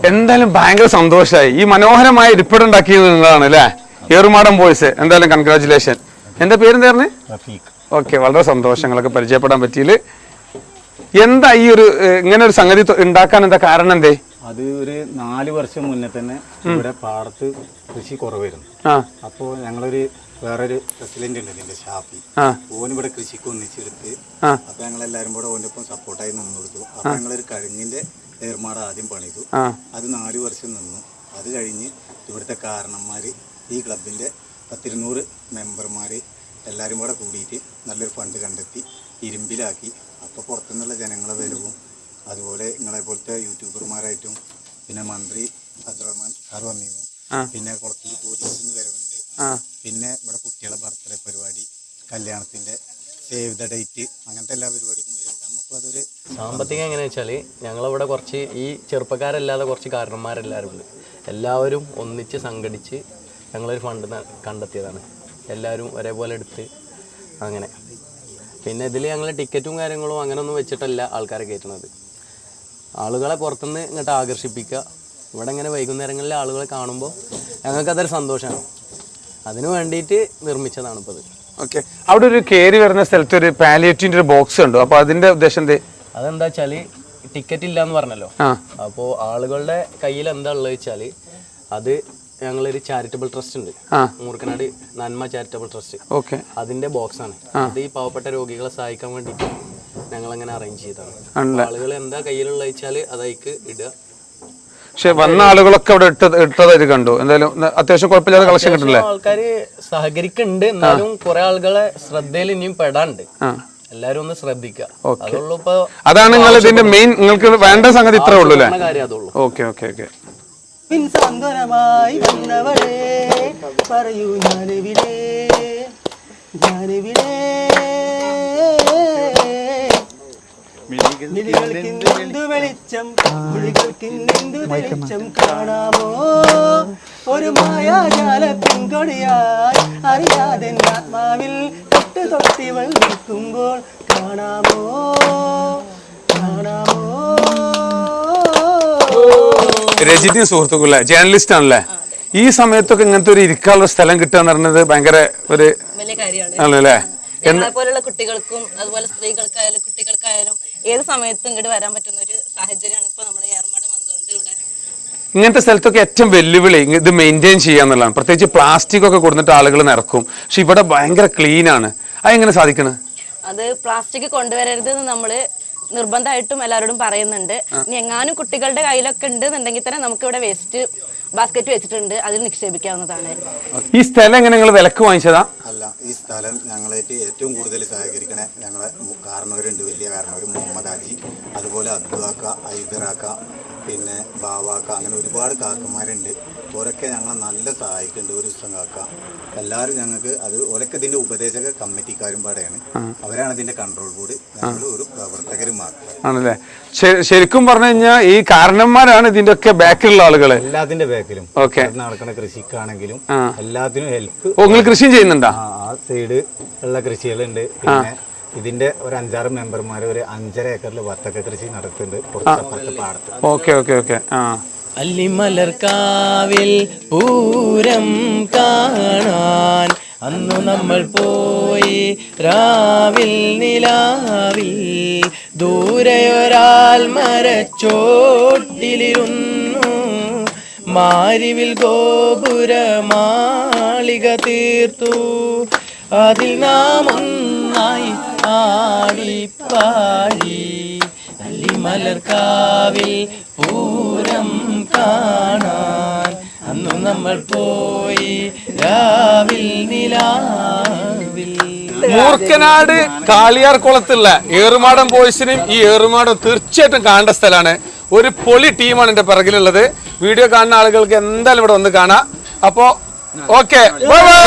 എന്തായാലും ഭയങ്കര സന്തോഷമായി. ഈ മനോഹരമായ ഇരിപ്പിടുണ്ടാക്കിയത് നിങ്ങളാണ് അല്ലേ? ഏറുമാടൻ ബോയ്സ്. എന്തായാലും കൺഗ്രാചുലേഷൻ. എന്റെ പേരെന്തായിരുന്നു? ഓക്കെ, വളരെ സന്തോഷങ്ങളൊക്കെ പരിചയപ്പെടാൻ പറ്റിയില്ല. എന്താ ഈ ഒരു ഇങ്ങനെ ഒരു സംഗതി ഉണ്ടാക്കാൻ എന്താ കാരണം? എന്തേ? അത് ഒരു 4 വർഷം മുന്നേ തന്നെ ഇവിടെ പാടത്ത് കൃഷി കുറവായിരുന്നു. അപ്പോൾ ഞങ്ങളൊരു വേറൊരു പ്രസിഡന്റ് ഉണ്ട് ഇതിന്റെ ഷാഫി, ഓൻ ഇവിടെ കൃഷിക്ക് ഒന്നിച്ചെടുത്ത് അപ്പൊ ഞങ്ങളെല്ലാരും കൂടെ ഓൻ്റെ ഒപ്പം സപ്പോർട്ടായി നിന്ന് കൊടുത്തു. അപ്പൊ ഞങ്ങളൊരു കഴിഞ്ഞിന്റെ ഏർമാട് ആദ്യം പണിതു. അത് 4 വർഷം നിന്നു. അത് കഴിഞ്ഞ് ഇവിടുത്തെ കാരണന്മാര് ഈ ക്ലബിന്റെ 10-200 മെമ്പർമാര് എല്ലാവരും കൂടെ കൂടിയിട്ട് നല്ലൊരു ഫണ്ട് കണ്ടെത്തി ഇരുമ്പിലാക്കി. അപ്പോൾ പുറത്തുനിന്നുള്ള ജനങ്ങളെ വരവും അതുപോലെ നിങ്ങളെ പോലത്തെ യൂട്യൂബർമാരായിട്ടും പിന്നെ മന്ത്രി അബ്ദുറഹ്മാൻ സാർ വന്നിരുന്നു. പിന്നെ കുളത്തിൽ പോലീസിന് വരവുണ്ട്. പിന്നെ ഇവിടെ കുട്ടികളെ ബർത്ത്ഡേ പരിപാടി, കല്യാണത്തിന്റെ സേവ് ദ ഡേറ്റ്, അങ്ങനത്തെ എല്ലാ പരിപാടിക്കും വരും. നമുക്കും അതൊരു സാമ്പത്തികം എങ്ങനെയാ വെച്ചാൽ ഞങ്ങളിവിടെ കുറച്ച് ഈ ചെറുപ്പക്കാരല്ലാതെ കുറച്ച് കാരണന്മാരെല്ലാവരും ഉണ്ട്. എല്ലാവരും ഒന്നിച്ച് സംഘടിച്ച് ഞങ്ങളൊരു ഫണ്ട് കണ്ടെത്തിയതാണ്. എല്ലാവരും ഒരേപോലെ എടുത്ത് അങ്ങനെ. പിന്നെ ഇതിൽ ഞങ്ങൾ ടിക്കറ്റും കാര്യങ്ങളും അങ്ങനെ ഒന്നും വെച്ചിട്ടല്ല ആൾക്കാരെ കയറ്റുന്നത്. ആളുകളെ പുറത്തുനിന്ന് ഇങ്ങോട്ട് ആകർഷിപ്പിക്കുക. ഇവിടെ ഇങ്ങനെ വൈകുന്നേരങ്ങളിൽ ആളുകളെ കാണുമ്പോൾ ഞങ്ങൾക്കതൊരു സന്തോഷമാണ്. അതിനു വേണ്ടിയിട്ട് നിർമ്മിച്ചതാണ് ഇപ്പോൾ ഇത്. ഓക്കെ, അവിടെ ഒരു കയറി വരുന്ന സ്ഥലത്ത് ഒരു പാലിയേറ്റീവിൻ്റെ ഒരു ബോക്സ് ഉണ്ട്. അപ്പോൾ അതിൻ്റെ ഉദ്ദേശം എന്തേ? അതെന്താ വെച്ചാൽ ടിക്കറ്റ് ഇല്ല എന്ന് പറഞ്ഞല്ലോ. അപ്പോൾ ആളുകളുടെ കയ്യിൽ എന്താ ഉള്ളത് വെച്ചാൽ അത് ഞങ്ങളൊരു ചാരിറ്റബിൾ ട്രസ്റ്റ് ഉണ്ട്, മൂർക്കനാട് നന്മ ചാരിറ്റബിൾ ട്രസ്റ്റ്. ഓക്കെ, അതിന്റെ ബോക്സ് ആണ്. അത് ഈ പാവപ്പെട്ട രോഗികളെ സഹായിക്കാൻ വേണ്ടിയിട്ട് ഞങ്ങൾ അങ്ങനെ അറേഞ്ച് ചെയ്തതാണ്. ആളുകൾ എന്താ കയ്യിലുള്ള വെച്ചാൽ അതേക്ക് ഇടുക. പക്ഷെ വന്ന ആളുകളൊക്കെ അവിടെ ഇട്ടതായിട്ട് കണ്ടു. എന്തായാലും അത്യാവശ്യം കുഴപ്പമില്ലാതെ കളക്ഷൻ കിട്ടില്ലേ? ആൾക്കാര് സഹകരിക്കുന്നുണ്ട്. എന്നാലും കുറെ ആളുകളെ ശ്രദ്ധയിൽ ഇനിയും പെടാണ്ട്. എല്ലാരും ഒന്ന് ശ്രദ്ധിക്കുക. അതുള്ളൂ. ഇപ്പൊ അതാണ് നിങ്ങൾ ഇതിന്റെ മെയിൻ, നിങ്ങൾക്ക് വേണ്ട സംഗതി ഇത്രേ ഉള്ളൂ അല്ലേ? കാര്യം അതുള്ളൂ. Okay okay okay. പിൻസാന്ത്വനമായി വന്നവളെ പറയൂ ഞാനിവിടെ മിഴികൾക്കിന്തു വെളിച്ചം കാണാമോ? ഒരു മായാജാല പിൻകൊടിയായി അറിയാതെ ആത്മാവിൽ തൊട്ടിവൾ നിൽക്കുമ്പോൾ കാണാമോ? രജിനി സുഹൃത്തുക്കളെ, ജേർണലിസ്റ്റ് ആണല്ലേ? ഈ സമയത്തൊക്കെ ഇങ്ങനത്തെ ഒരു ഇരിക്കാനുള്ള സ്ഥലം കിട്ടുക എന്ന് പറയുന്നത് ഭയങ്കര ഒരു വലിയ കാര്യമാണ് ആണല്ലേ? പോലുള്ള കുട്ടികൾക്കും അതുപോലെ സ്ത്രീകൾക്കായാലും കുട്ടികൾക്കായാലും ഏത് സമയത്തും ഇങ്ങോട്ട് വരാൻ പറ്റുന്ന ഒരു സാഹചര്യമാണ് ഇപ്പൊ നമ്മുടെ ഏർമാടം വന്നുകൊണ്ട് ഇവിടെ. ഇങ്ങനത്തെ സ്ഥലത്തൊക്കെ ഏറ്റവും വെല്ലുവിളി ഇത് മെയിൻറ്റെയിൻ ചെയ്യാന്നുള്ളതാണ്. പ്രത്യേകിച്ച് പ്ലാസ്റ്റിക് ഒക്കെ കൊടുത്തിട്ട് ആളുകൾ നിറക്കും. പക്ഷെ ഇവിടെ ഭയങ്കര ക്ലീൻ ആണ്. അതെങ്ങനെ സാധിക്കണത്? അത് പ്ലാസ്റ്റിക് കൊണ്ടുവരരുത് എന്ന് നമ്മള് നിർബന്ധമായിട്ടും എല്ലാവരോടും പറയുന്നുണ്ട്. ഇനി എങ്ങാനും കുട്ടികളുടെ കയ്യിലൊക്കെ ഉണ്ട് എന്നുണ്ടെങ്കിൽ തന്നെ നമുക്ക് ഇവിടെ വേസ്റ്റ് ബാസ്ക്കറ്റ് വെച്ചിട്ടുണ്ട്, അതിൽ നിക്ഷേപിക്കാവുന്നതാണ്. ഈ സ്ഥലം എങ്ങനെ നിങ്ങൾ വിലക്ക് വാങ്ങിച്ചതാ? അല്ല, ഈ സ്ഥലം ഞങ്ങളായിട്ട് ഏറ്റവും കൂടുതൽ സഹകരിക്കണേ ഞങ്ങളെ കാരണവരുണ്ട്, വലിയ കാരണവർ മുഹമ്മദ് ഹാജി, അതുപോലെ അബ്ദുവാക്ക, ഐദറാക്ക, പിന്നെ ബാവാക്ക, അങ്ങനെ ഒരുപാട് കാക്കന്മാരുണ്ട്. ഓരൊക്കെ ഞങ്ങളെ നല്ല സഹായിക്കുന്നുണ്ട്. ഒരു ദിവസം കാക്ക എല്ലാവരും ഞങ്ങൾക്ക് അത് ഓരൊക്കെ ഇതിന്റെ ഉപദേശക കമ്മിറ്റിക്കാരും പാടെയാണ്. അവരാണ് ഇതിന്റെ കൺട്രോൾ ബോർഡ്. ഞങ്ങൾ ഒരു പ്രവർത്തകരും മാത്രം ആണല്ലേ? ശരിക്കും പറഞ്ഞു കഴിഞ്ഞാൽ ഈ കാരണന്മാരാണ് ഇതിന്റെ ഒക്കെ ബാക്കിലുള്ള ആളുകള്. എല്ലാത്തിന്റെ ബാക്കിലും നടക്കുന്ന കൃഷിക്കാണെങ്കിലും എല്ലാത്തിനും ഹെൽപ്പ്. നിങ്ങൾ കൃഷിയും ചെയ്യുന്നുണ്ടോ? ആ സൈഡ് ഉള്ള കൃഷികളുണ്ട്. പിന്നെ ഇതിന്റെ ഒരു 5-6 മെമ്പർമാർ ഒരു 5.5 ഏക്കറിൽ വത്തക്ക കൃഷി നടത്തുന്നുണ്ട് പാടത്ത്. Okay okay okay. അല്ലിമലർക്കാവിൽ പൂരം കാണാൻ അന്നു നമ്മൾ പോയി രാവിൽ നിലാവിൽ ദൂരെയൊരാൾ മരച്ചോട്ടിലിരുന്നു മാരിവിൽ ഗോപുരമാളിക തീർത്തു അതിൽ നാം ഒന്നായി ആടിപ്പാടി അല്ലിമലർക്കാവിൽ പൂരം കാണാൻ അന്നു നമ്മൾ പോയി രാവിൽ നിലാവിൽ. മൂർക്കനാട് കാളിയാർ കുളത്തുള്ള ഏറുമാടൻ ബോയ്സിനും ഈ ഏറുമാടം തീർച്ചയായിട്ടും കാണേണ്ട സ്ഥലമാണ്. ഒരു പൊളി ടീമാണ് എന്റെ പിറകിലുള്ളത്. വീഡിയോ കാണുന്ന ആളുകൾക്ക് എന്തായാലും ഇവിടെ വന്ന് കാണാം. അപ്പോ ഓക്കെ, ബൈ ബൈ.